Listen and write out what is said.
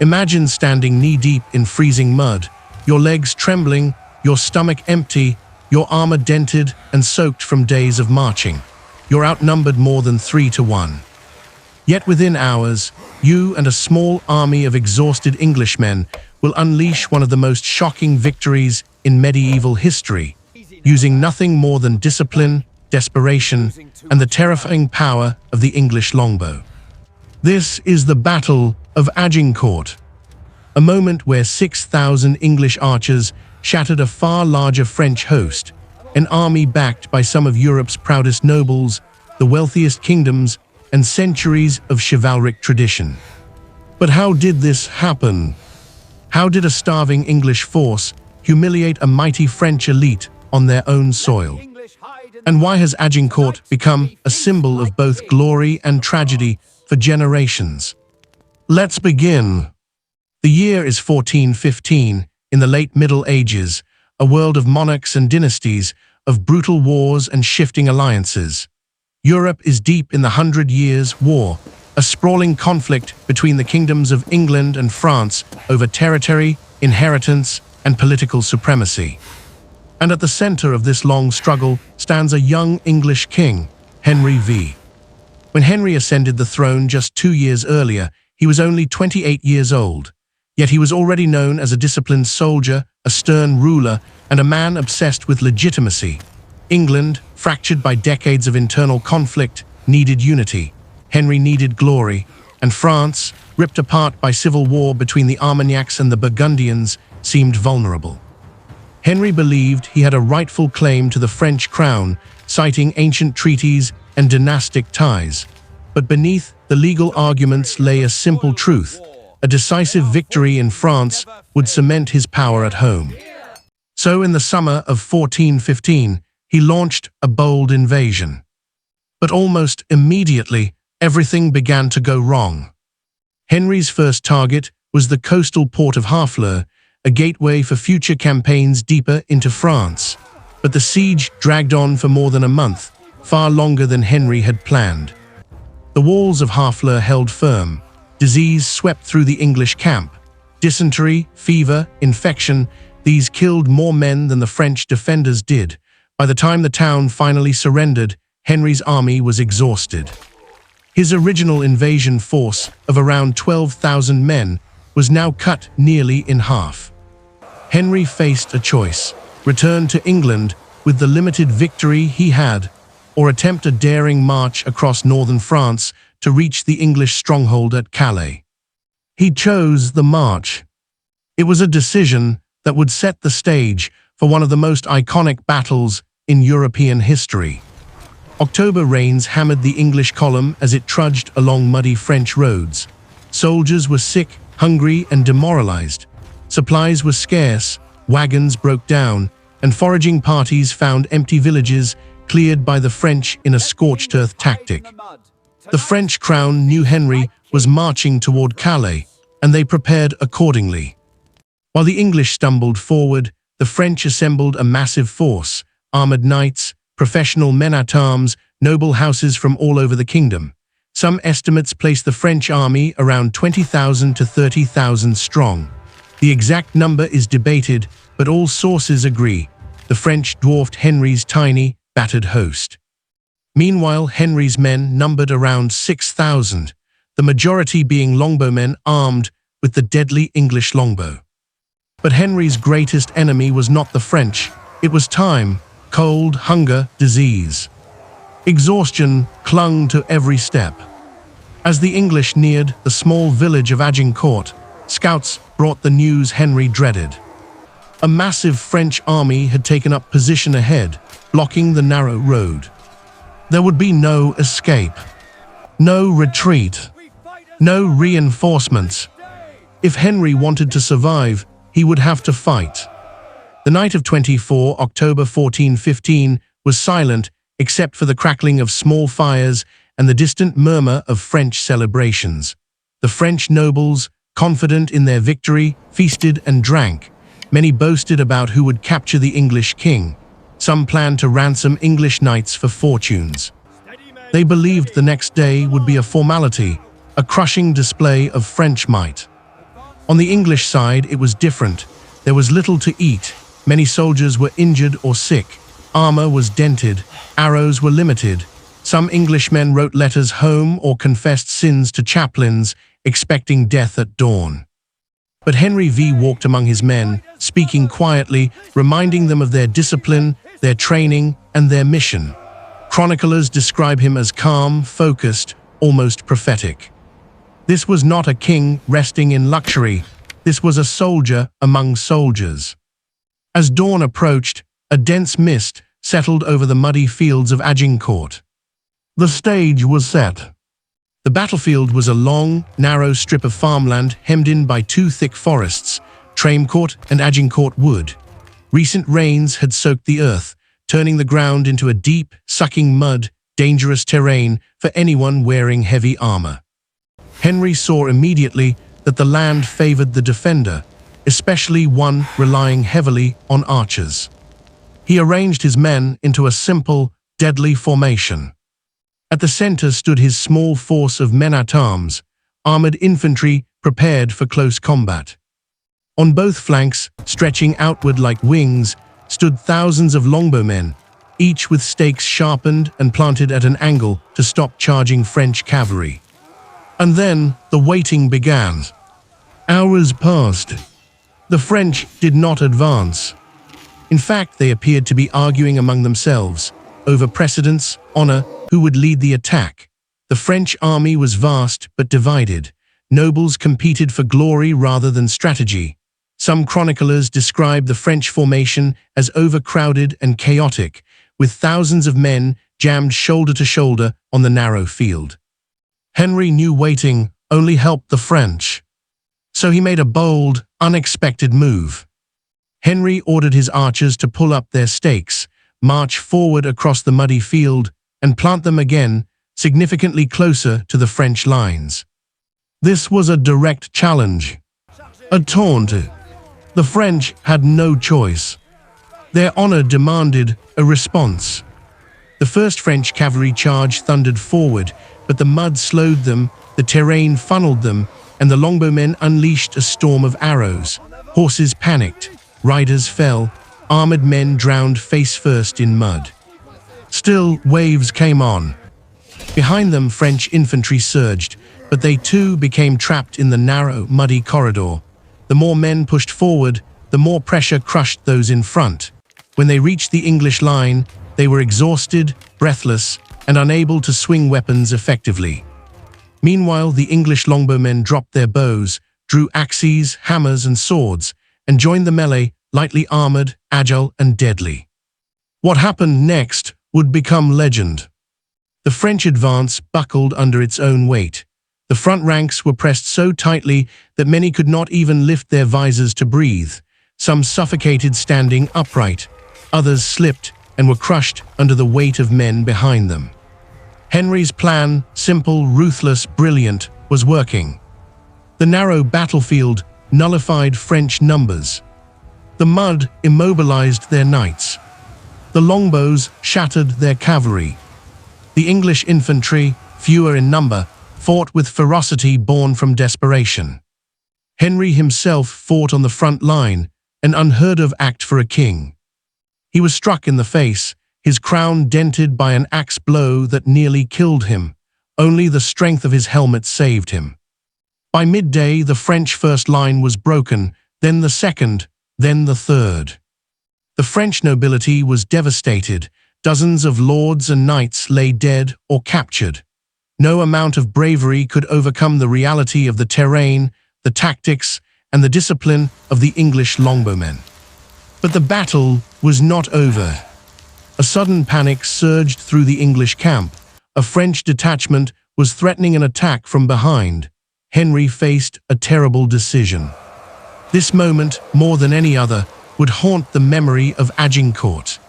Imagine standing knee-deep in freezing mud, your legs trembling, your stomach empty, your armor dented and soaked from days of marching. You're outnumbered more than 3 to 1. Yet within hours, you and a small army of exhausted Englishmen will unleash one of the most shocking victories in medieval history, using nothing more than discipline, desperation, and the terrifying power of the English longbow. This is the Battle of Agincourt, a moment where 6,000 English archers shattered a far larger French host, an army backed by some of Europe's proudest nobles, the wealthiest kingdoms, and centuries of chivalric tradition. But how did this happen? How did a starving English force humiliate a mighty French elite on their own soil? And why has Agincourt become a symbol of both glory and tragedy for generations? Let's begin. The year is 1415, in the late Middle Ages, a world of monarchs and dynasties, of brutal wars and shifting alliances. Europe is deep in the 100 Years' War, a sprawling conflict between the kingdoms of England and France over territory, inheritance, and political supremacy. And at the center of this long struggle stands a young English king, Henry V. When Henry ascended the throne just 2 years earlier, he was only 28 years old. Yet he was already known as a disciplined soldier, a stern ruler, and a man obsessed with legitimacy. England, fractured by decades of internal conflict, needed unity. Henry needed glory, and France, ripped apart by civil war between the Armagnacs and the Burgundians, seemed vulnerable. Henry believed he had a rightful claim to the French crown, citing ancient treaties and dynastic ties. But beneath the legal arguments lay a simple truth: a decisive victory in France would cement his power at home. So in the summer of 1415, he launched a bold invasion. But almost immediately, everything began to go wrong. Henry's first target was the coastal port of Harfleur, a gateway for future campaigns deeper into France. But the siege dragged on for more than a month, far longer than Henry had planned. The walls of Harfleur held firm. Disease swept through the English camp. Dysentery, fever, infection, these killed more men than the French defenders did. By the time the town finally surrendered, Henry's army was exhausted. His original invasion force of around 12,000 men was now cut nearly in half. Henry faced a choice: return to England with the limited victory he had, or attempt a daring march across northern France to reach the English stronghold at Calais. He chose the march. It was a decision that would set the stage for one of the most iconic battles in European history. October rains hammered the English column as it trudged along muddy French roads. Soldiers were sick, hungry, and demoralized. Supplies were scarce, wagons broke down, and foraging parties found empty villages cleared by the French in a scorched earth tactic. The French crown knew Henry was marching toward Calais, and they prepared accordingly. While the English stumbled forward, the French assembled a massive force: armored knights, professional men-at-arms, noble houses from all over the kingdom. Some estimates place the French army around 20,000 to 30,000 strong. The exact number is debated, but all sources agree. The French dwarfed Henry's tiny, battered host. Meanwhile, Henry's men numbered around 6,000, the majority being longbowmen armed with the deadly English longbow. But Henry's greatest enemy was not the French. It was time, cold, hunger, disease. Exhaustion clung to every step. As the English neared the small village of Agincourt, scouts brought the news Henry dreaded. A massive French army had taken up position ahead, blocking the narrow road. There would be no escape, no retreat, no reinforcements. If Henry wanted to survive, he would have to fight. The night of 24 October 1415 was silent except for the crackling of small fires and the distant murmur of French celebrations. The French nobles, confident in their victory, feasted and drank. Many boasted about who would capture the English king. Some planned to ransom English knights for fortunes. They believed the next day would be a formality, a crushing display of French might. On the English side, it was different. There was little to eat. Many soldiers were injured or sick. Armor was dented. Arrows were limited. Some Englishmen wrote letters home or confessed sins to chaplains, expecting death at dawn. But Henry V walked among his men, speaking quietly, reminding them of their discipline, their training, and their mission. Chroniclers describe him as calm, focused, almost prophetic. This was not a king resting in luxury. This was a soldier among soldiers. As dawn approached, a dense mist settled over the muddy fields of Agincourt. The stage was set. The battlefield was a long, narrow strip of farmland hemmed in by two thick forests, Tramecourt and Agincourt Wood. Recent rains had soaked the earth, turning the ground into a deep, sucking mud, dangerous terrain for anyone wearing heavy armor. Henry saw immediately that the land favored the defender, especially one relying heavily on archers. He arranged his men into a simple, deadly formation. At the center stood his small force of men-at-arms, armored infantry prepared for close combat. On both flanks, stretching outward like wings, stood thousands of longbowmen, each with stakes sharpened and planted at an angle to stop charging French cavalry. And then the waiting began. Hours passed. The French did not advance. In fact, they appeared to be arguing among themselves over precedence, honor, who would lead the attack. The French army was vast but divided. Nobles competed for glory rather than strategy. Some chroniclers describe the French formation as overcrowded and chaotic, with thousands of men jammed shoulder to shoulder on the narrow field. Henry knew waiting only helped the French. So he made a bold, unexpected move. Henry ordered his archers to pull up their stakes, march forward across the muddy field, and plant them again, significantly closer to the French lines. This was a direct challenge, a taunt. The French had no choice. Their honor demanded a response. The first French cavalry charge thundered forward, but the mud slowed them, the terrain funneled them, and the longbowmen unleashed a storm of arrows. Horses panicked, riders fell, armored men drowned face first in mud. Still, waves came on. Behind them, French infantry surged, but they too became trapped in the narrow, muddy corridor. The more men pushed forward, the more pressure crushed those in front. When they reached the English line, they were exhausted, breathless, and unable to swing weapons effectively. Meanwhile, the English longbowmen dropped their bows, drew axes, hammers, and swords, and joined the melee, lightly armored, agile, and deadly. What happened next would become legend. The French advance buckled under its own weight. The front ranks were pressed so tightly that many could not even lift their visors to breathe. Some suffocated standing upright. Others slipped and were crushed under the weight of men behind them. Henry's plan, simple, ruthless, brilliant, was working. The narrow battlefield nullified French numbers. The mud immobilized their knights. The longbows shattered their cavalry. The English infantry, fewer in number, fought with ferocity born from desperation. Henry himself fought on the front line, an unheard-of act for a king. He was struck in the face, his crown dented by an axe blow that nearly killed him. Only the strength of his helmet saved him. By midday, the French first line was broken, then the second, then the third. The French nobility was devastated. Dozens of lords and knights lay dead or captured. No amount of bravery could overcome the reality of the terrain, the tactics, and the discipline of the English longbowmen. But the battle was not over. A sudden panic surged through the English camp. A French detachment was threatening an attack from behind. Henry faced a terrible decision. This moment, more than any other, would haunt the memory of Agincourt.